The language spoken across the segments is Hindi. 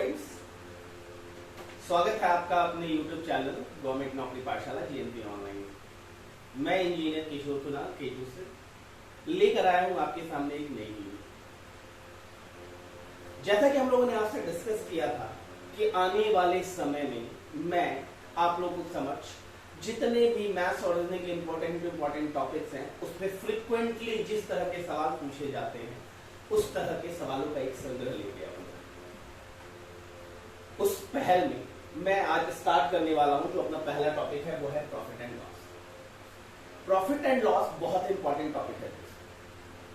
फ्रेंड्स, स्वागत है आपका अपने YouTube चैनल गवर्नमेंट नौकरी पाठशाला GNP ऑनलाइन। मैं इंजीनियर किशोर कुमार केजू से लेकर आया हूं आपके सामने एक नई वीडियो। जैसा कि हम लोगों ने आपसे डिस्कस किया था कि आने वाले समय में मैं आप लोगों को समक्ष जितने भी मैथ्स और रीजनिंग के इंपॉर्टेंट टॉपिक्स हैं उस पर फ्रिक्वेंटली जिस तरह के सवाल पूछे जाते हैं उस तरह के सवालों का एक संग्रह लेके आऊंगा। उस पहल में मैं आज स्टार्ट करने वाला हूं। जो अपना पहला टॉपिक है वो है profit and loss. Profit and loss बहुत इंपॉर्टेंट टॉपिक है,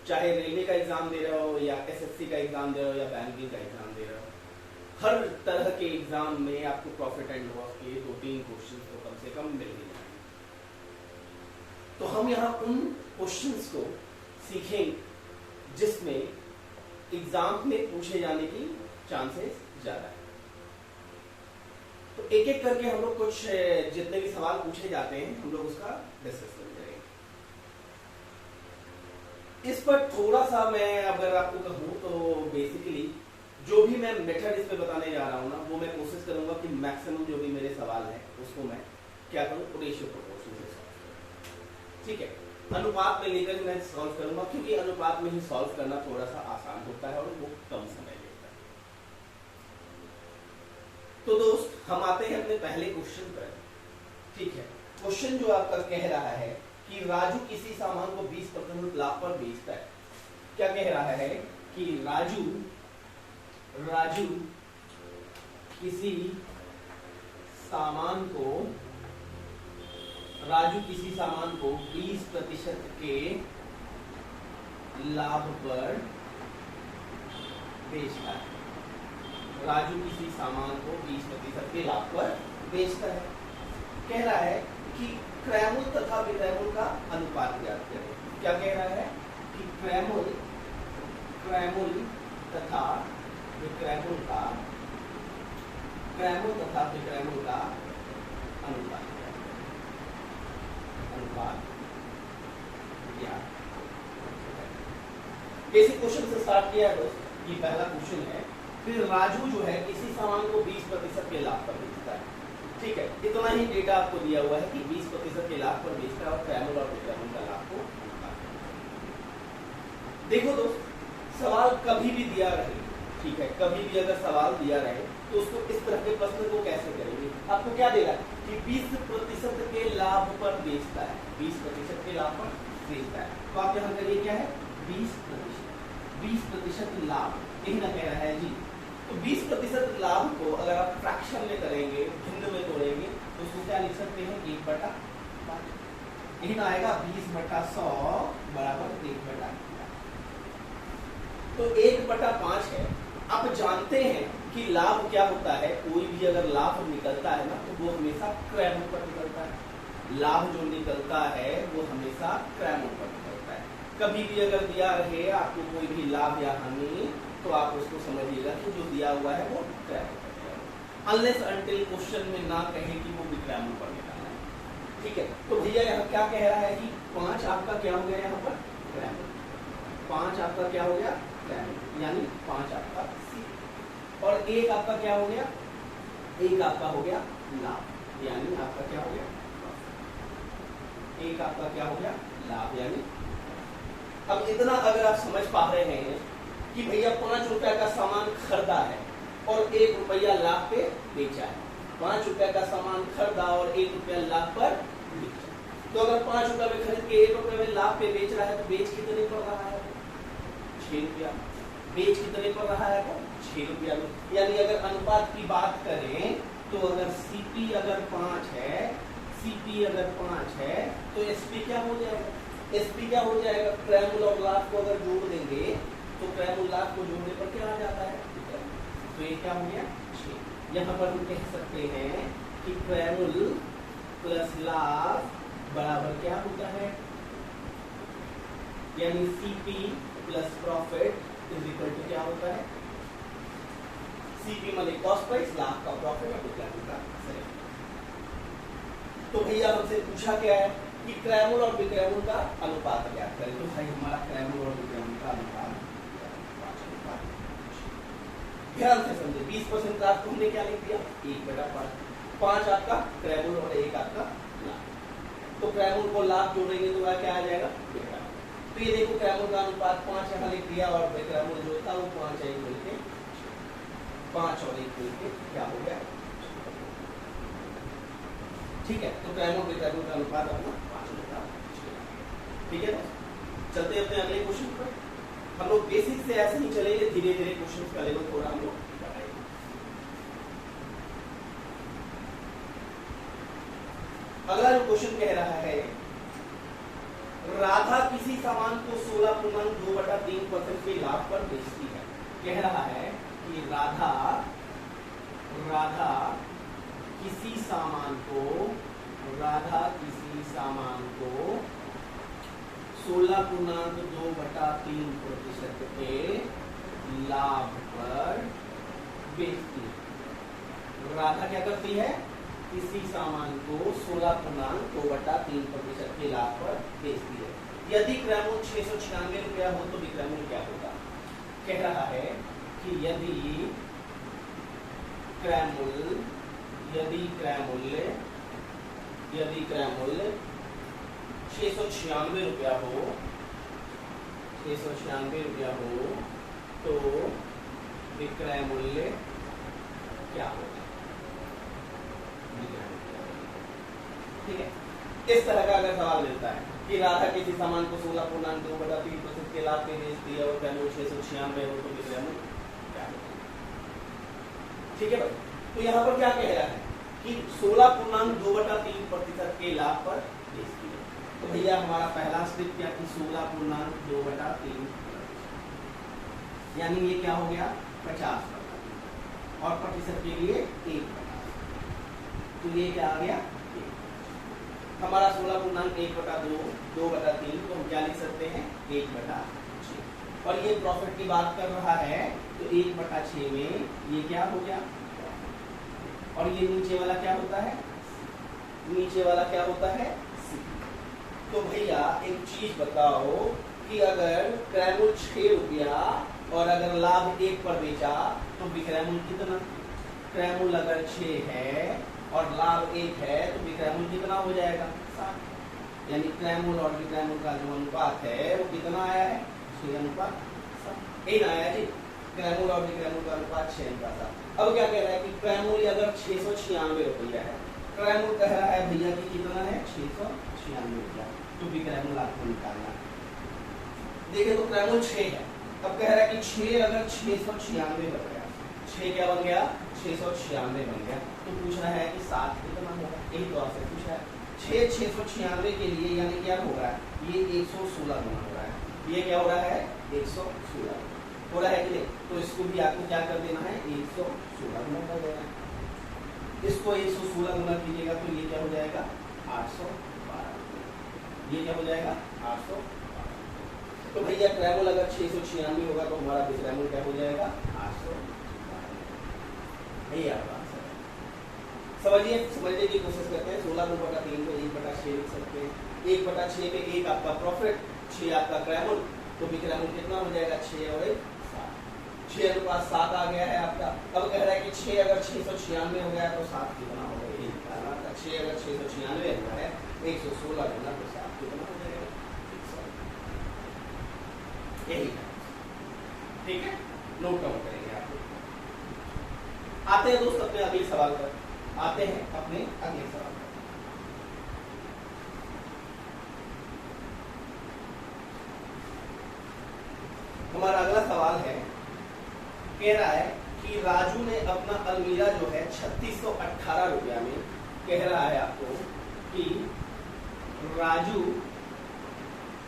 चाहे रेलवे का एग्जाम दे रहे हो या SSC का एग्जाम दे रहे हो या बैंकिंग का एग्जाम दे रहे हो। हर तरह के एग्जाम में आपको प्रॉफिट एंड लॉस के 2-3 क्वेश्चन तो कम से कम मिल ही जाएंगे। तो हम यहाँ उन क्वेश्चंस को सीखेंगे जिसमें एग्जाम में पूछे जाने की चांसेस ज्यादा है। तो एक एक करके हम लोग कुछ जितने भी सवाल पूछे जाते हैं हम लोग उसका डिस्कशन करेंगे। इस पर थोड़ा सा मैं अगर आपको कहूं तो बेसिकली जो भी मैं मेथड इस पे बताने जा रहा हूं ना, वो मैं कोशिश करूंगा कि मैक्सिमम जो भी मेरे सवाल हैं उसको मैं क्या करूं, रेशियो प्रोपोर्शन से सॉल्व करूं। ठीक है, अनुपात में लेकर मैं सॉल्व करूंगा क्योंकि अनुपात में ही सॉल्व करना थोड़ा सा आसान होता है और वो कम समय लेता है। तो दोस्त, हम आते हैं अपने पहले क्वेश्चन पर। ठीक है, क्वेश्चन जो आपका कह रहा है कि राजू किसी सामान को 20% लाभ पर बेचता है। क्या कह रहा है कि राजू किसी सामान को 20% के लाभ पर बेचता है। राजू किसी सामान को 20% के लाभ पर बेचता है। कह रहा है कि क्रयमूल तथा विक्रयमूल का अनुपात ज्ञात करें। क्या कह रहा है कि क्रयमूल तथा विक्रयमूल का अनुपात ज्ञात। बेसिक क्वेश्चन से स्टार्ट किया है दोस्त। ये पहला क्वेश्चन है। फिर राजू जो है किसी सामान को 20% के लाभ पर बेचता है। ठीक है, इतना ही डेटा आपको दिया हुआ है कि 20% के लाभ पर बेचता है और क्रयमूल और विक्रयमूल का लाभ को। देखो दोस्त, सवाल कभी भी दिया रहे, ठीक है, कभी भी अगर सवाल दिया रहे तो उसको इस तरह के प्रश्न को कैसे करेंगे। आपको क्या देगा कि 20% के लाभ पर बेचता है, 20% के लाभ पर बेचता है। तो आप यहाँ करिए क्या है, 20% लाभ, यही ना कह रहा है जी। तो 20% लाभ को अगर आप फ्रैक्शन में करेंगे, भिन्न में तोड़ेंगे तो उसको क्या लिख सकते हैं, 1/5। यही ना आएगा 20/100 बराबर 1/5। तो 1/5 है। आप जानते हैं कि लाभ क्या होता है। कोई भी अगर लाभ निकलता है ना तो वो हमेशा क्रयमूल पर निकलता है। लाभ जो निकलता है वो हमेशा क्रयमूल पर निकलता है। कभी भी अगर दिया रहे आपको कोई भी लाभ या हानि तो आप उसको समझिएगा कि जो दिया हुआ है वो क्रयमूल पर निकलेगा, अनलेस अनटिल क्वेश्चन में ना कहे कि वो विक्रयमूल पर निकलना है। ठीक है, तो भैया यहाँ क्या कह रहा है कि 5 आपका क्या हो गया, यहाँ पर क्रयमूल, 5 आपका क्या हो गया, यानी 5 आपका सी, और 1 आपका क्या हो गया, 1 आपका हो गया लाभ, यानी आपका क्या हो गया, 1 आपका क्या हो गया लाभ, यानी। अब इतना अगर आप समझ पा रहे हैं कि भैया 5 रुपया का सामान खरीदा है और 1 रुपया लाभ पे बेचा है, 5 रुपया का सामान खरीदा और 1 रुपया लाभ पर बेचा। तो अगर 5 रुपया में खरीद के 1 रुपये में लाभ पे बेच रहा है तो बेच कितने पर रहा है, 6 रुपया। बेच कितने पर रहा है, 6 रुपया में। यानी अगर अनुपात की बात करें तो अगर CP अगर 5 है तो SP क्या हो जाएगा, SP क्या हो जाएगा, क्रयमूल और लाभ को अगर जोड़ देंगे तो क्रयमूल लाभ को जोड़ने पर क्या आ जाता है, तो ये क्या हो गया 6। यहाँ पर हम कह सकते हैं कि क्रयमूल प्लस लाभ बराबर क्या होता है, यानी CP plus profit is equal to क्या होता है, CP माने कॉस्ट प्राइस, लाभ का प्रॉफिट और विक्रयमूल का सेल। तो भैया हमसे पूछा क्या है कि क्रयमूल और विक्रयमूल का अनुपात क्या करें। तो भाई हमारा क्रयमूल और विक्रयमूल का अनुपात ध्यान से समझे, 20% लाभ को हमने क्या लिख दिया, 1/5, 5 आपका क्रैमुल और 1 आपका लाभ। तो क्रैमुल को लाभ जोड़ेंगे तो क्या आ जाएगा, विक्रैमुल। तो ये देखो क्रैमुल का अनुपात 5 यहाँ लिख दिया और विक्रैमुल जो था वो 5 1 मिलके 5 और 1 मिलके क्या हो गया, ठीक है। तो क्रैमुल विक्रैमुल का अनुपात अपना 5 होता है, ठीक है। चलते अपने अगले क्वेश्चन पर। हम लोग बेसिक से ऐसे ही चलेंगे, धीरे धीरे क्वेश्चन का लेवल थोड़ा हम लोग बढ़ाएंगे। अगला जो क्वेश्चन कह रहा है, राधा किसी सामान को 16.2/3% के लाभ पर बेचती है। कह रहा है कि राधा किसी सामान को 16.2/3% के लाभ पर बेचती है। राधा क्या करती है, किसी सामान को 16.2/3% के लाभ पर बेचती है। यदि क्रैमुल 696 रुपया हो तो विक्रैमुल क्या होगा। कह रहा है कि यदि क्रैमुल 696 रुपया हो, 696 रुपया हो तो विक्रय मूल्य क्या होगा, ठीक है। इस तरह का अगर सवाल मिलता है कि राधा किसी सामान को 16.2/3% के लाभ पे बेचती है और क्रैमुल 696 हो तो विक्रय मूल्य क्या होगा, ठीक है भाई। तो यहाँ पर क्या कह रहा है कि 16.2/3% के लाभ पर बेचती है। तो भैया हमारा पहला स्टेप क्या कि 16.2/3, यानी ये क्या हो गया 50% और प्रतिशत के लिए 1/8, तो ये क्या आ गया हमारा 16.1/2/3, तो हम क्या लिख सकते हैं 1/6। और ये प्रॉफिट की बात कर रहा है तो 1/6 में ये क्या हो गया, और ये नीचे वाला क्या होता है, नीचे वाला क्या होता है C। तो भैया एक चीज बताओ कि अगर क्रैमुल 6 रुपया और अगर लाभ 1 पर बेचा तो विक्रयमूल्य कितना, क्रैमुल अगर 6 है और लाभ 1 है तो विक्रयमूल्य कितना हो जाएगा 7, यानी क्रैमुल और विक्रयमूल्य का जो अनुपात है वो कितना आया है 6:7 आया जी। क्रैमुल और विक्रयमूल्य का अनुपात 6:7। अब क्या कह रहा है कि क्रैमुल अगर 696 रुपया है, क्रैमुल कह रहा है भैया कि कितना है 696 रुपया, तो विक्रयमूल्य आपको निकालना है। देखिए तो क्रैमुल 6 है, अब कह रहा है कि 6 अगर 696 बन गया, 6 क्या बन गया 696 बन गया, तो पूछ रहा है कि 7 कितना होगा, यही तो आपसे पूछ रहा है। 6 696 के लिए यानी क्या हो रहा है, ये 116 गुना हो रहा है, ये क्या हो रहा है 116 हो रहा है कि नहीं। तो इसको भी आपको क्या कर देना है 116 गुना कर देना है। इसको 116 गुना कीजिएगा तो ये क्या हो जाएगा 812, ये क्या हो जाएगा 812। तो भैया क्रैमुल अगर 696 होगा तो हमारा विक्रयमूल क्या हो जाएगा 812। यही आपका आंसर है। समझने की कोशिश करते हैं। 16/3 को 1/6 लिख सकते हैं। 1/6 में 1 आपका प्रॉफिट, 6 आपका क्रैमुल, तो विक्रयमूल कितना हो जाएगा 6 और 1 7, 6:7 आ गया है आपका। अब कह रहा है कि 6 अगर 696 हो गया तो 7 कितना हो गया, 6 अगर 696 हुआ है 116 गुना तो 7 कितना हो जाएगा, यही है, ठीक है। नोट डाउन करेंगे आप लोग। आते हैं दोस्त अपने अगले सवाल पर, हमारा अगला सवाल है, कह रहा है कि राजू ने अपना अलमीरा जो है 3618 रुपया में, कह रहा है आपको कि राजू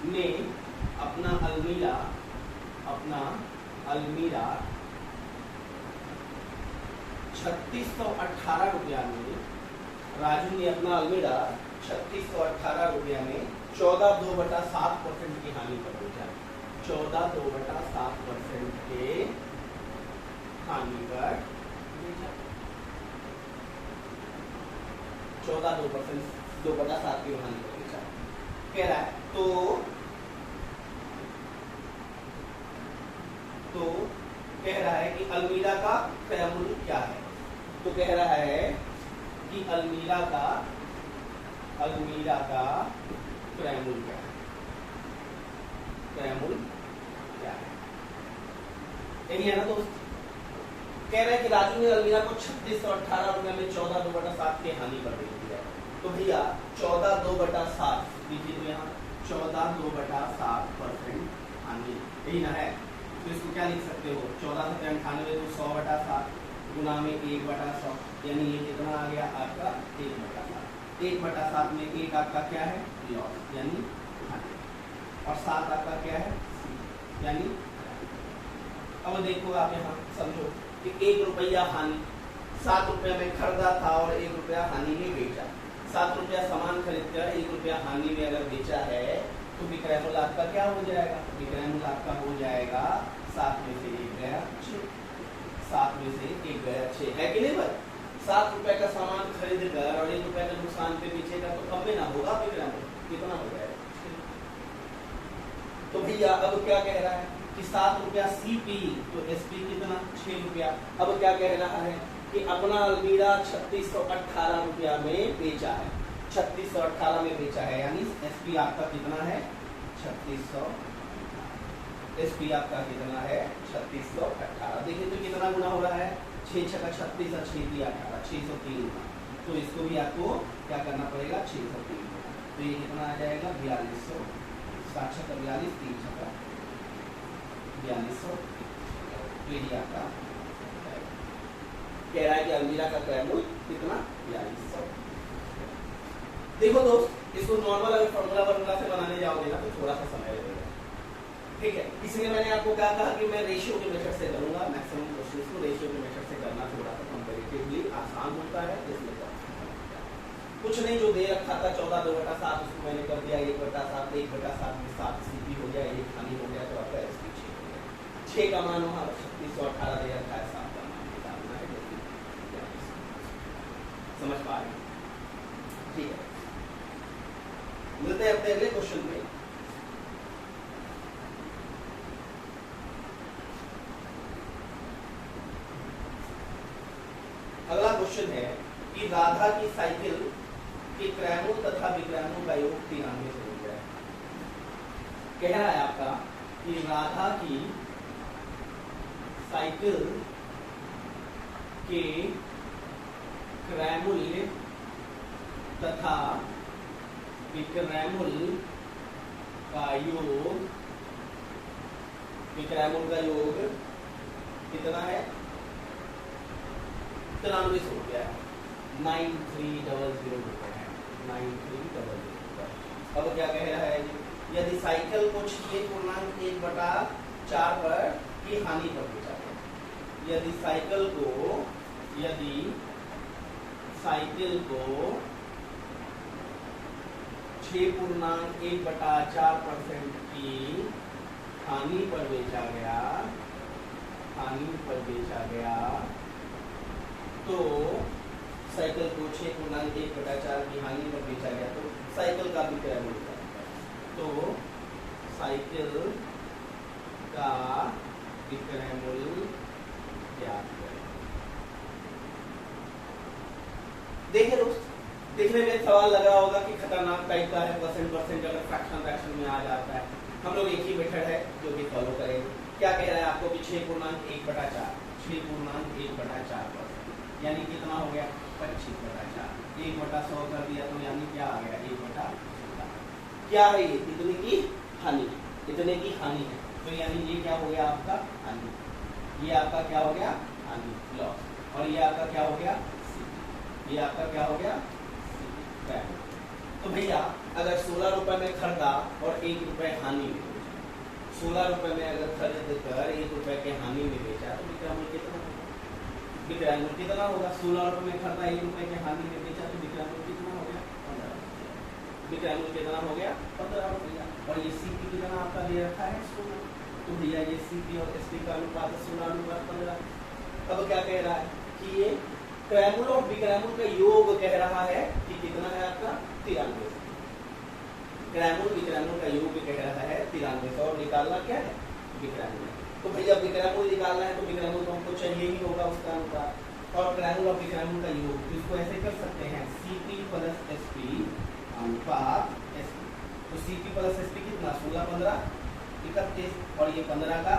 ने अपना अलमीरा 3618 रुपया में, राजू ने अपना अलमीरा 3618 रुपया में 14.2/7% की हानि पर बेचा, 14.2/7% के हानि पर बेचा, 14.2/7 की हानि पर बेचा। कह रहा है तो कह रहा है कि अलमीरा का क्रय मूल्य क्या है। तो कह रहा है कि अलमीरा का क्रय मूल्य क्या है, क्रय मूल्य क्या है, यही है ना दोस्त। कह रहे हैं कि राजू ने अलमीरा को 3618 रुपए में 14/2/7 के हानि पर बेच दिया। तो भैया 14/2/7 लीजिए, तो यहाँ 14/2/7% हानि, यही ना है। तो इसको क्या लिख सकते हो, 14/98 तो 100/7 गुना में 1/100, यानी ये कितना आ गया आपका 1/7। 1/7 में 1 आपका क्या है, लॉस यानी हानि, और 7 आपका क्या है, यानी। अब देखो आप यहाँ समझो कि 1 रुपया हानि, 7 रुपया में खरीदा था और 1 रुपया हानि में बेचा। 7 रुपया सामान खरीद कर 1 रुपया हानि में अगर बेचा है तो विक्रय मूल्य आपका क्या हो जाएगा, विक्रय मूल्य आपका हो जाएगा 7 में से 1 गया 6, 7 में से 1 गया 6, है कि नहीं भाई। 7 रुपए का सामान खरीद कर और 1 रुपया का नुकसान पे बेचेगा तो कम में ना होगा विक्रय मूल्य, कितना हो जाएगा। तो भैया अब क्या कह रहा है कि 7 रुपया सीपी, तो एसपी कितना 6 रुपया। अब क्या कह रहा है कि अपना अलमीरा 3618 रुपया में बेचा है, 3618 में बेचा है, यानी एसपी आपका कितना है 3600, एसपी आपका कितना है 3618। देखिए तो कितना गुना हो रहा है, 6 छक्का 36 और 6 दिया 18, 603 गुना। तो इसको भी आपको क्या करना पड़ेगा 603 गुना, तो ये कितना आ जाएगा 4200, 7 छक्का 42, 3 छक्का 4200, तो ये आपका कह रहा है कि अलमीरा का क्रय मूल्य कितना 4200। देखो दोस्त, इसको नॉर्मल अगर फॉर्मूला से बनाने जाओगे ना तो थोड़ा सा समय लगेगा, ठीक है। इसलिए मैंने आपको क्या कहा कि मैं रेशियो के मेथड से करूंगा, मैक्सिमम क्वेश्चंस को रेशियो के मेथड से करना थोड़ा सा कंपैरेटिवली आसान होता है, इसलिए कुछ नहीं जो दे रखा था 14/2/7 उसको मैंने कर दिया 1/7, 1/7 में 7 सीपी हो गया, 1 हानि हो गया, तो आपका एसपी 6 हो गया। 6 का मान वहां 3618 दे रखा है, 7 का मान निकालना है, समझ पा रहे हैं, ठीक है। मिलते हैं अपने अगले क्वेश्चन में। अगला क्वेश्चन है कि राधा की साइकिल के क्रय मूल्य तथा विक्रय मूल्य का योग 93 से हो गया है। कह रहा है आपका कि राधा की साइकिल के क्रय मूल्य तथा विक्रय मूल्य का योग, विक्रय मूल्य का योग कितना है 93 हो गया है, 9300 रुपए है, 9300। अब क्या कह रहा है, यदि साइकिल को 6.1/4 पर की हानि पर बेचा गया, यदि साइकिल को 6.1/4% की हानि पर बेचा गया, तो साइकिल को 6.1/4 की हानि पर बेचा गया तो साइकिल का विक्रय मूल्य, तो साइकिल का विक्रय मूल्य ज्ञात करें। देखिए दोस्त, देखने में सवाल लग रहा होगा कि खतरनाक टाइप का है, परसेंट अगर फ्रैक्शन में आ जाता है। हम लोग एक ही मेथड है जो कि फॉलो करेंगे। क्या कह रहा है आपको कि 6.1/4, यानी कितना हो गया 25/4, 1/100 कर दिया तो यानी क्या आ गया 1/14। क्या है ये, इतने की हानि है, तो यानी ये क्या हो गया आपका हानि, ये आपका क्या हो गया हानि लॉस, और ये आपका क्या हो गया ये आपका क्या हो गया। तो भैया अगर 16 रुपए में खरीदा और 1 रुपए हानि में बेचा, 16 रुपए में अगर खरीद कर 1 रुपए के हानि में बेचा तो विक्रय मूल्य कितना होगा, विक्रय मूल्य कितना होगा। 16 रुपए में खरीदा 1 रुपए के हानि में बेचा तो विक्रय मूल्य कितना हो गया 15, विक्रय मूल्य कितना हो गया 15 रुपया। और ये सीपी कितना आपका दे रखा है 16, तो भैया ये सीपी और एसपी का अनुपात 16:15। अब क्या कह रहा है कि ये क्रय मूल्य और विक्रय मूल्य का योग कह रहा है कि कितना है आपका 93। क्रय मूल्य विक्रय मूल्य का योग कह रहा है 9300, और निकालना क्या है विक्रय मूल्य। तो भैया विक्रयमूल्य निकालना है तो विक्रयमूल्य तो हमको चाहिए ही होगा उसका अनुपात, और क्रयमूल्य और विक्रयमूल्य का योग, तो इसको ऐसे कर सकते हैं CP प्लस SP अनुपात SP। तो CP प्लस SP कितना 16 15 31 और ये 15 का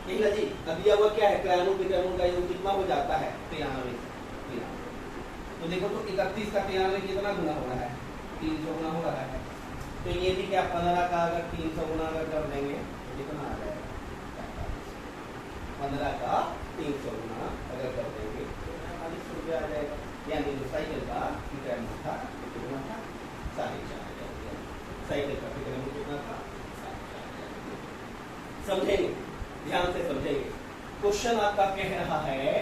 यही ना जी। अब दिया हुआ क्या है क्रयमूल्य विक्रयमूल्य का योग कितना हो जाता है 93। तो देखो तो 31 का 93 कितना गुना हो रहा है 300 गुना हो रहा है। तो ये भी क्या 15 का अगर 300 गुना अगर कर देंगे तो कितना आ जाएगा 15 का 300 गुना अगर कर देंगे तो 45 रुपया आ जाएगा। यानी जो साइकिल का विक्रयमूल्य था कितना था 4.5 साइकिल का विक्रयमूल्य कितना था 4.5। समझेंगे, ध्यान से समझेंगे। क्वेश्चन आपका कह रहा है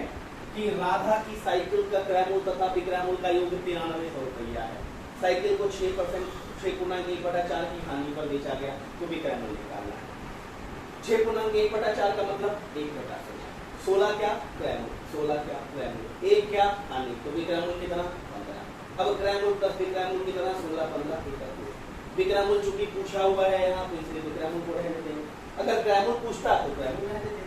कि राधा की साइकिल का क्रयमूल्य तथा विक्रयमूल्य का योग 9300 रुपया है। साइकिल को 6% 6/1/4 की हानि पर बेचा गया तो विक्रयमूल्य निकालना है। 6/1/4 का मतलब 1/16। 16 क्या क्रयमूल्य 16 क्या क्रयमूल्य 1 क्या हानि, तो विक्रयमूल्य कितना 15। अब क्रयमूल्य प्लस विक्रयमूल्य कितना 16 15 31। विक्रयमूल्य चूंकि पूछा हुआ है यहाँ तो इसलिए विक्रयमूल्य को रहने देंगे। अगर क्रयमूल्य पूछता तो क्रयमूल्य रहने देंगे,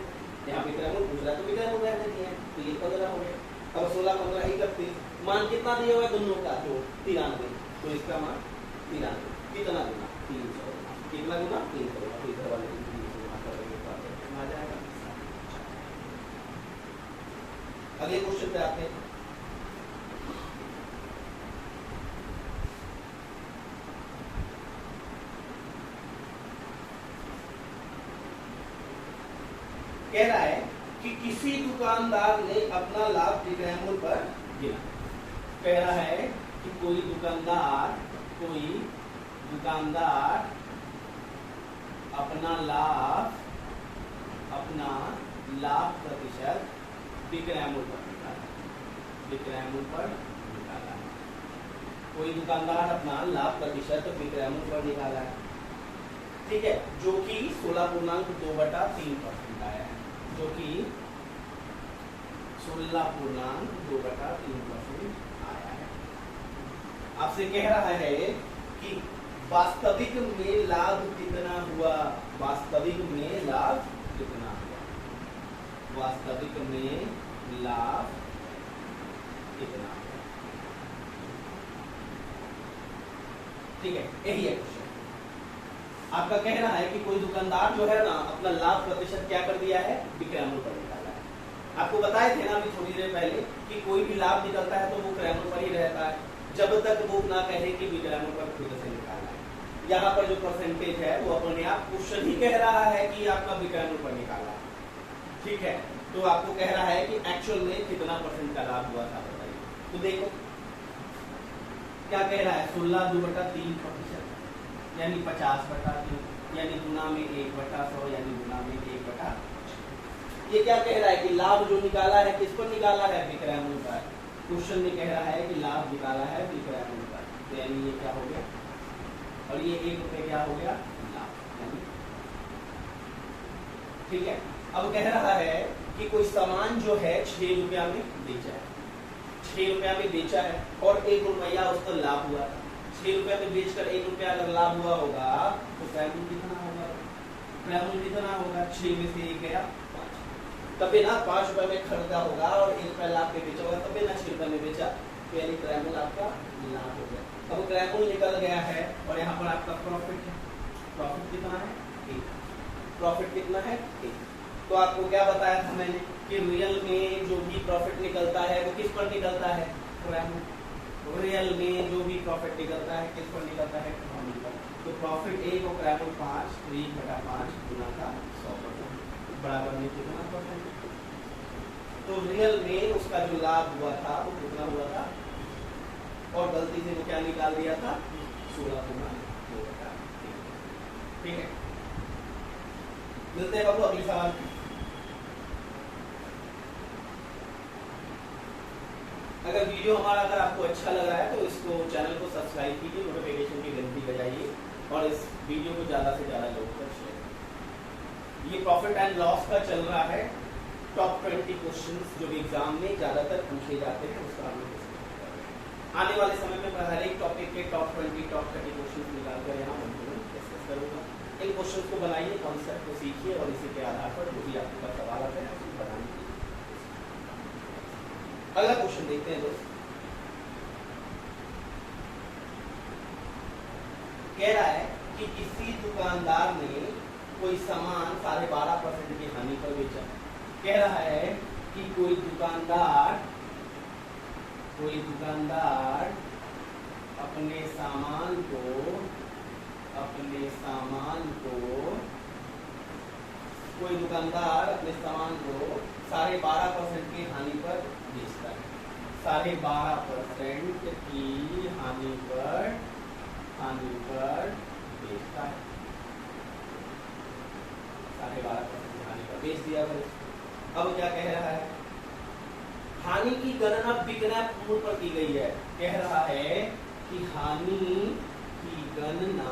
यहाँ विक्रयमूल्य पूछ रहा है तो विक्रयमूल्य रहने दिए हैं, तो ये 15 हो गया। अब 16 15 31 मान कितना दिया हुआ है दोनों का तो 93, तो इसका मान 93 कितना गुना 300 कितना गुना 300 इधर वाले 300 गुना करेंगे तो आ जाएगा। अगले क्वेश्चन पे आते हैं। कह रहा है कि किसी दुकानदार ने अपना लाभ विक्रयमूल्य पर गिना। कह रहा है कि कोई दुकानदार अपना लाभ प्रतिशत विक्रयमूल्य पर निकाला। कोई दुकानदार अपना लाभ प्रतिशत विक्रयमूल्य पर निकाला है, ठीक है, जो कि 16.2/3% आया है, जो कि 16.2/3% आया है। आपसे कह रहा है कि वास्तविक में लाभ कितना हुआ, वास्तविक में लाभ कितना हुआ, वास्तविक में लाभ कितना हुआ, ठीक है, यही है क्वेश्चन। आपका कह रहा है कि कोई दुकानदार जो है ना अपना लाभ प्रतिशत क्या कर दिया है विक्रयमूल्य पर निकाला है। आपको बताए थे ना अभी थोड़ी देर पहले कि कोई भी लाभ निकलता है तो वो क्रयमूल्य पर ही रहता है जब तक वो ना कहे कि विक्रयमूल्य पर खुद से निकालना है। यहाँ पर जो परसेंटेज है वो अपने आप क्वेश्चन ही कह रहा है कि आपका विक्रयमूल्य पर निकाला है, ठीक है। तो आपको कह रहा है कि एक्चुअल में कितना % का लाभ हुआ था बताइए। तो देखो क्या कह रहा है 16.2/3% यानी 50/3 यानी गुना में 1/100 यानी गुना में 1/। ये क्या कह रहा है कि लाभ जो निकाला है किस पर निकाला है विक्रयमूल्य पर। क्वेश्चन में कह रहा है कि लाभ निकाला है विक्रयमूल्य पर, तो यानी ये क्या हो गया और ये 1 रुपये क्या हो गया लाभ, ठीक है। अब कह रहा है कि कोई सामान जो है 6 रुपया में बेचा है, 6 रुपया में बेचा है और 1 रुपया उस पर लाभ हुआ था। 6 रुपया में बेचकर 1 रुपया अगर लाभ हुआ होगा तो क्रयमूल्य कितना होगा, क्रयमूल्य कितना होगा 6 में से 1 गया 5, तभी ना 5 रुपए में खरीदा होगा और 1 रुपया लाभ पे बेचा होगा, तभी ना 6 रुपये में बेचा, तो यानी क्रयमूल्य आपका लाभ हो गया। अब क्रयमूल्य निकल गया है और यहाँ पर आपका प्रॉफिट है, प्रॉफिट कितना है 1, प्रॉफिट कितना है 1। तो आपको क्या बताया था मैंने कि रियल में जो भी प्रॉफिट निकलता है वो किस पर निकलता है क्रयमूल्य। रियल में जो भी प्रॉफिट निकलता है किस पर निकलता है क्रयमूल्य पर। तो प्रॉफिट 1 और क्रयमूल्य 5 तो 1/5 गुना का 100% बराबर में कितना %। तो रियल में उसका जो लाभ हुआ था वो कितना हुआ था और गलती से वो क्या निकाल दिया था 16.2/3, ठीक है। मिलते हैं बाबू अगले सवाल। अगर वीडियो हमारा अगर आपको अच्छा लग रहा है तो इसको चैनल को सब्सक्राइब कीजिए, नोटिफिकेशन की घंटी बजाइए और इस वीडियो को ज़्यादा से ज़्यादा लोगों तक शेयर करिए। ये प्रॉफिट एंड लॉस का चल रहा है, टॉप 20 क्वेश्चंस जो एग्जाम में ज़्यादातर पूछे जाते हैं उसका हम लोग आने वाले समय में मैं हर एक टॉपिक के टॉप 20 टॉप 30 क्वेश्चन निकाल कर यहाँ डिस्कस करूँगा। इन क्वेश्चन को बनाइए, कॉन्सेप्ट को सीखिए और इसी के आधार पर जो भी आपके पास सवाल आते हैं उसको बनाने की। अगला क्वेश्चन देखते हैं दोस्त। कह रहा है कि किसी दुकानदार ने कोई सामान 12.5% की हानि पर बेचा। कह रहा है कि कोई दुकानदार अपने सामान को कोई दुकानदार अपने सामान को 12.5% की हानि पर बेचता है। 12.5% की हानि पर बेचता है। 12.5% की हानि पर बेच दिया भाई। अब क्या कह रहा है? हानि की गणना विक्रय मूल्य पर की गई है। कह रहा है कि हानि की गणना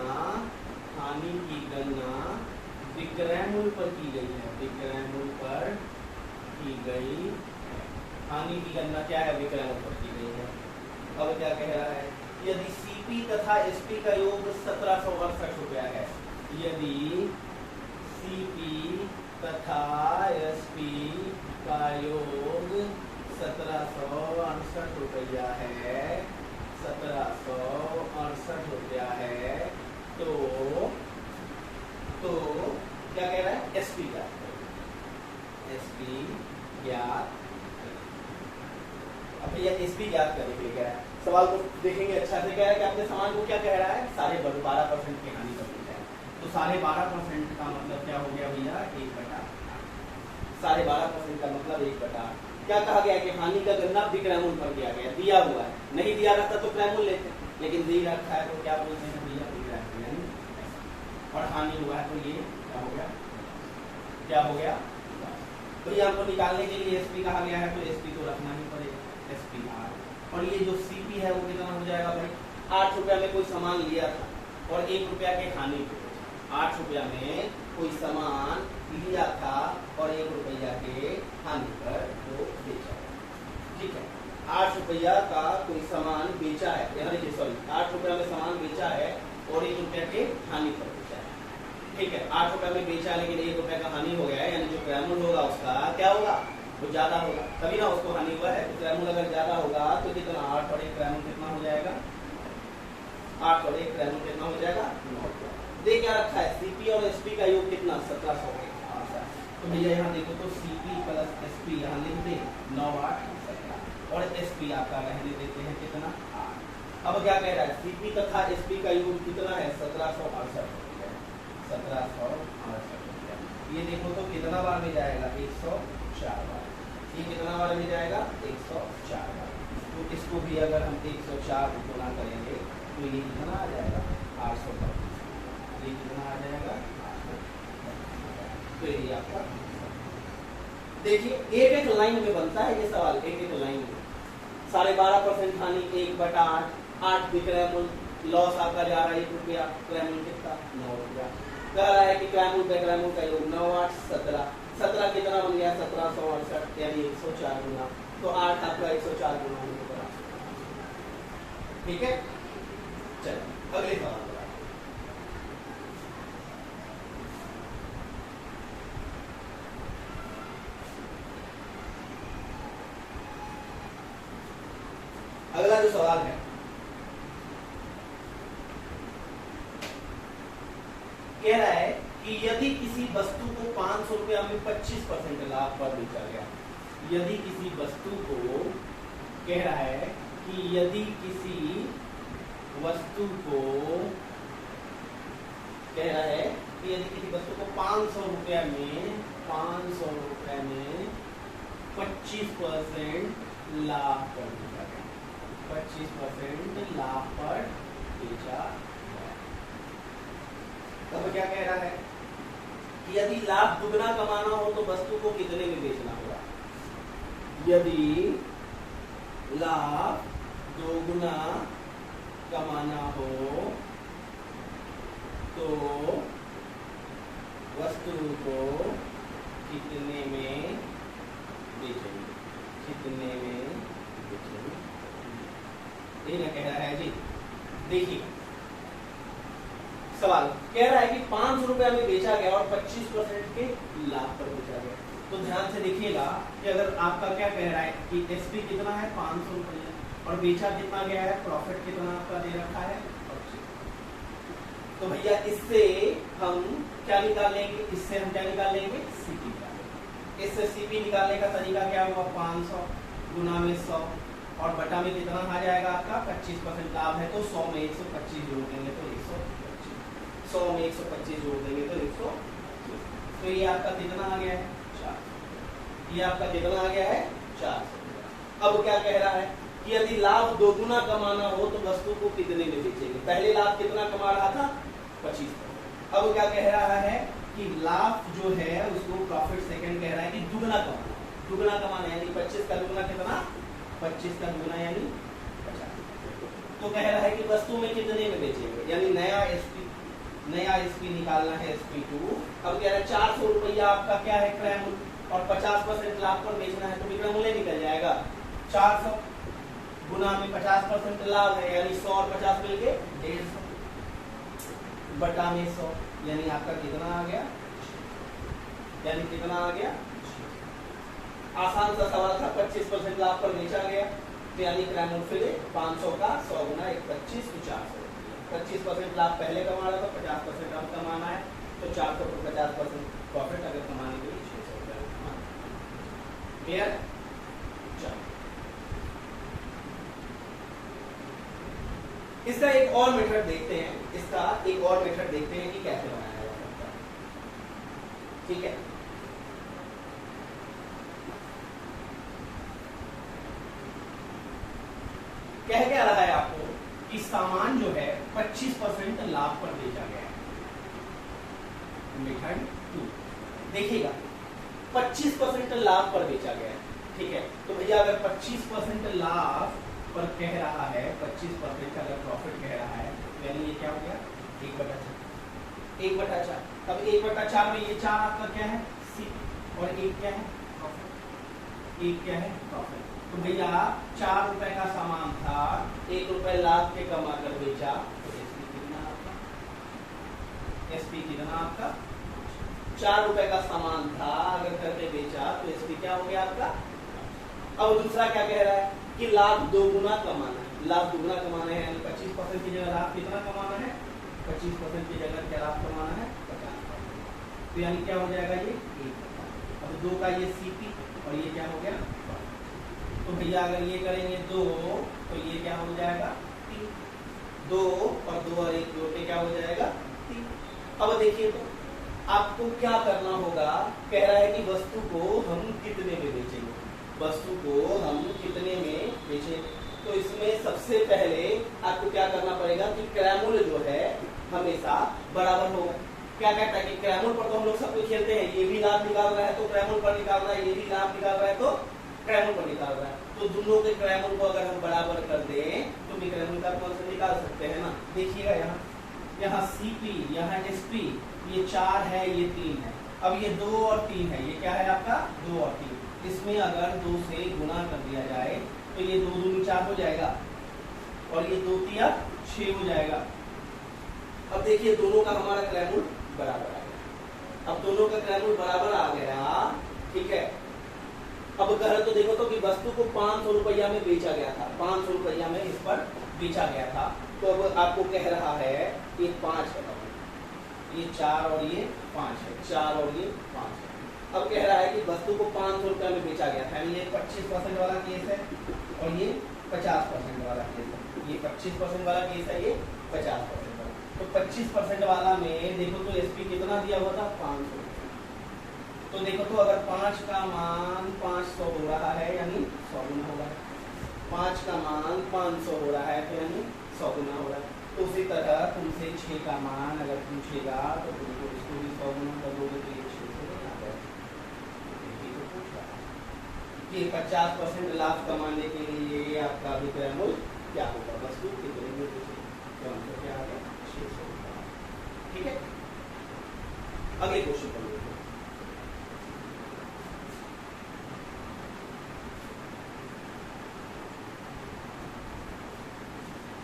विक्रय मूल्य पर की गई है। विक्रय मूल्य पर की गई है। हानि की गणना क्या है? विक्रय मूल्य पर की गई है। अब क्या कह रहा है? यदि सीपी तथा एसपी का योग 1768 रुपया है, यदि सीपी तथा एसपी का योग 1768 रुपया है, 1768 रुपया है, तो क्या कह रहा है? एसपी ज्ञात करें। एसपी ज्ञात। अब भैया एसपी ज्ञात करेंगे क्या है? सवाल को देखेंगे अच्छा से। क्या है कि आपके सामान को क्या कह रहा है? 12.5% की हानि कर दी है। तो 12.5% का मतलब क्या हो गया भैया? 1/8। 12.5% का मतलब 1/8। क्या कहा गया कि हानि का गणना विक्रय मूल्य पर किया गया। दिया हुआ है, नहीं दिया रहता तो क्रय मूल्य लेते, लेकिन दे रखा है तो क्या बोलते हैं भैया? विक्रय मूल्य। और हानि हुआ है तो ये क्या हो गया? तो ये हमको निकालने के लिए एसपी कहा गया है, तो एसपी तो रखना ही पड़ेगा। SP R. और ये जो सीपी है वो कितना हो जाएगा भाई? 8 रुपया में कोई सामान लिया था और 1 रुपया के हानि पे। 8 रुपया में कोई सामान लिया था और 1 रुपया के हानि पर वो बेचा। ठीक है, 8 रुपया का कोई सामान बेचा है, यहाँ देखिए सॉरी, 8 रुपया में सामान बेचा है और 1 रुपया के हानि पर बेचा है। ठीक है, 8 रुपया में बेचा लेकिन 1 रुपया का हानि हो गया है, यानी जो क्रय मूल्य होगा उसका क्या होगा? वो ज्यादा होगा, तभी ना उसको हानि हुआ है। तो क्रय मूल्य अगर ज्यादा होगा तो कितना? 8 और 1 क्रय मूल्य कितना हो जाएगा? 8 और 1 क्रय मूल्य कितना हो जाएगा? 9। देख क्या रखा है? सीपी और एसपी का योग कितना? 1700। तो भैया यहाँ देखो तो सीपी प्लस एसपी यहाँ लिख दे 9, 8, 17 और एसपी आपका रहने देते हैं कितना? 8। अब क्या कह रहा है? सीपी तथा एसपी का योग कितना है? 1768 रुपया। 1768 रुपया। ये देखो तो कितना बार में जाएगा? 104 बार। ये कितना बार में जाएगा? 104 बार। तो इसको भी अगर हम 104 गुना करेंगे तो ये कितना आ जाएगा? 832। ये कितना आ जाएगा? 832। तो ये आपका देखिए एक लाइन में बनता है ये सवाल, एक लाइन में। 12.5% हानि 1/8, 8 विक्रय मूल्य, लॉस आपका जा रहा है 1 रुपया, क्रय मूल्य कितना? 9 रुपया। कह रहा है कि क्रय मूल्य का योग 9, 8, 17। 17 कितना बन गया? 1768 यानी 104 गुना। तो 8 आपका 104 गुना होने पर। ठीक है, चलो अगले सवाल। अगला जो सवाल है, कह रहा है कि यदि किसी वस्तु को 500 रुपया में 25% लाभ पर बेचा गया। यदि किसी वस्तु को, कह रहा है कि यदि किसी वस्तु को, कह रहा है कि यदि किसी वस्तु को 500 रुपया में 25% लाभ पर बेचा गया। 25% लाभ पर बेचा गया। तब क्या कह रहा है कि यदि लाभ दुगना कमाना हो तो वस्तु को कितने में बेचना होगा? यदि लाभ दोगुना कमाना हो तो वस्तु को कितने में बेचेंगे? कितने में बेचेंगे? ये ना कह रहा है जी। देखिए सवाल कह रहा है कि 500 रुपए रुपया में बेचा गया और 25% के लाभ पर बेचा गया। तो ध्यान से देखिएगा कि अगर आपका क्या कह रहा है कि एसपी कितना है 500 रुपया और बेचा कितना गया है, प्रॉफिट कितना आपका दे रखा है 25। तो भैया इससे हम क्या निकाल लेंगे, इससे हम क्या निकाल लेंगे, सीपी निकालेंगे। इससे सीपी निकालने का तरीका क्या होगा, 500 गुना में 100 और बटा में कितना आ जाएगा आपका 25% लाभ है, तो 100 में 125 जोड़ देंगे तो 125, 100 में 125 जोड़ देंगे तो 100। तो ये आपका कितना आ गया है 400। ये आपका कितना आ गया है 400। अब क्या कह रहा है कि यदि लाभ दोगुना कमाना हो तो वस्तु को कितने में बेचेंगे। पहले लाभ कितना कमा रहा था 25%। अब क्या कह रहा है कि लाभ जो है उसको प्रॉफिट सेकंड कह रहा है कि दुगना कमाना, दुगना कमाना यानी 25 का दुगना कितना, 25 का दुगना यानी 50। तो कह रहा है कि वस्तु में कितने में बेचेंगे, यानी नया एसपी निकालना है SP2। अब कह रहा है 400 रुपया आपका क्या है क्रय मूल्य और 50% लाभ पर बेचना है, तो विक्रय मूल्य निकल जाएगा 400 गुना में 50% लाभ है यानी 100 और 50 मिलके 150 बटा में 100 यानी आपका कितना आ गया, यानी कितना आ गया। आसान सा सवाल था, 25% लाभ पर बेचा गया तो यानी क्रय मूल्य फिर 500 का 100 गुना 25 तो 400। 25% लाभ पहले कमा रहा था, 50% अब कमाना है तो 400 पर 50% प्रॉफिट अगर कमाने के लिए 600 रुपया कमाना। क्लियर? चलो इसका एक और मेथड देखते हैं, इसका एक और मेथड देखते हैं कि कैसे बनाया जा सकता है। ठीक है, कह क्या रहा है आपको कि सामान जो है 25% लाभ पर बेचा गया है। मेथड 2 देखिएगा 25% लाभ पर बेचा गया है। ठीक है, तो भैया अगर 25% लाभ पर कह रहा है, 25% अगर प्रॉफिट कह रहा है तो यानी ये क्या हो गया 1/4। 1/4 अब 1/4 में ये 4 आपका क्या है सी और 1 क्या है प्रॉफिट, 1 क्या है प्रॉफिट। तो भैया 4 रुपए का सामान था, 1 रुपए लाभ के कमा कर बेचा तो एसपी कितना आपका, एसपी कितना आपका 4 रुपए का सामान था अगर करके बेचा तो एसपी क्या हो गया आपका। अब दूसरा क्या कह रहा है कि लाभ दोगुना कमाना है, लाभ दोगुना कमाना है यानी 25% की जगह लाभ कितना कमाना है, 25% की जगह क्या लाभ कमाना है 50%। तो यानी क्या हो जाएगा ये 1। अब 2 का ये सीपी और ये क्या हो गया, तो भैया अगर ये करेंगे 2 तो ये क्या हो जाएगा 3। 2 और 2 और 1 जोड़ के क्या हो जाएगा 3। अब देखिए तो आपको क्या करना होगा, कह रहा है कि वस्तु को हम कितने में बेचेंगे, वस्तु को हम कितने में बेचें। तो इसमें सबसे पहले आपको क्या करना पड़ेगा कि क्रय मूल्य जो है हमेशा बराबर होगा। क्या कहता है कि क्रय मूल्य पर तो हम लोग सब कुछ खेलते हैं, ये भी लाभ निकाल रहा है तो क्रय मूल्य पर निकाल रहा है, ये भी लाभ निकाल रहा है तो क्रय मूल्य पर निकाल रहा है। तो दोनों के क्रय मूल्य को अगर हम बराबर कर दें तो विक्रय मूल्य का कौन सा निकाल सकते हैं ना। देखिएगा यहाँ सीपी, यहाँ एसपी, ये 4 है ये 3 है। अब ये 2 और 3 है, ये क्या है आपका 2 और 3। इसमें अगर 2 से गुना कर दिया जाए तो ये 2 दूनी 4 हो जाएगा और ये 2 तिया 6 हो जाएगा। अब देखिए दोनों का हमारा क्रय मूल्य बराबर आ गया। अब दोनों का क्रय मूल्य बराबर आ गया, ठीक है। अब अगर तो देखो तो कि वस्तु को 500 रुपया में बेचा गया था, 500 रुपया में इस पर बेचा गया था। तो अब आपको कह रहा है कि 5 है, ये 4 और ये 5 है, 4 और ये 5 है। अब कह रहा है कि वस्तु को 500 रुपया में बेचा गया था, ये 25% वाला केस है और ये 50% वाला केस है। ये 25% वाला केस है, ये 50% वाला। तो 25% वाला में देखो तो एसपी कितना दिया हुआ था 500। तो देखो तो अगर 5 का मान 500 हो रहा है यानी 100 गुना होगा। 5 का मान 500 हो रहा है तो यानी 100 गुना हो रहा है। तो उसी तरह तुमसे 6 का मान अगर पूछेगा तो तुमको इसको भी 100 गुना कर दोगे तो ये 600 बना जाएगा। ये 50% लाभ कमाने के लिए आपका विक्रय मूल्य क्या होगा, वस्तु कितने में बेचेंगे, तो हमको क्या आ गया 600। ठीक है, अगले क्वेश्चन पर देखते हैं।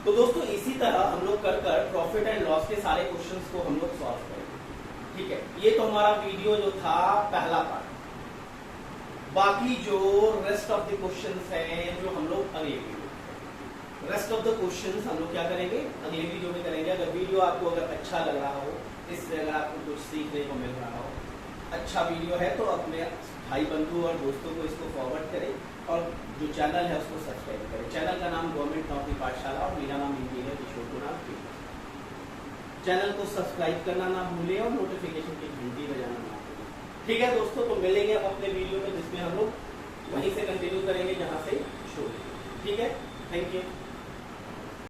तो दोस्तों इसी तरह हम लोग कर प्रॉफिट एंड लॉस के सारे क्वेश्चंस को हम लोग सॉल्व करेंगे। ठीक है, ये तो हमारा वीडियो जो था पहला पार्ट। बाकी जो रेस्ट ऑफ द क्वेश्चंस हैं जो हम लोग अगले video, rest of the questions हम लोग क्या करेंगे अगले वीडियो में करेंगे। अगर वीडियो आपको अगर अच्छा लग रहा हो, इससे अगर आपको कुछ सीखने को मिल रहा हो, अच्छा वीडियो है तो अपने भाई बंधु और दोस्तों को इसको फॉरवर्ड करें और जो चैनल है उसको सब्सक्राइब करें। चैनल का नाम गवर्नमेंट नौकरी पाठशाला और मेरा नाम इंजीनियर किशोर कुमार। चैनल को सब्सक्राइब करना ना भूलें और नोटिफिकेशन की घंटी बजाना ना भूलें। ठीक है दोस्तों, तो मिलेंगे अब अपने वीडियो में जिसमें हम लोग वहीं से कंटिन्यू करेंगे जहां से छोड़। ठीक है, थैंक यू।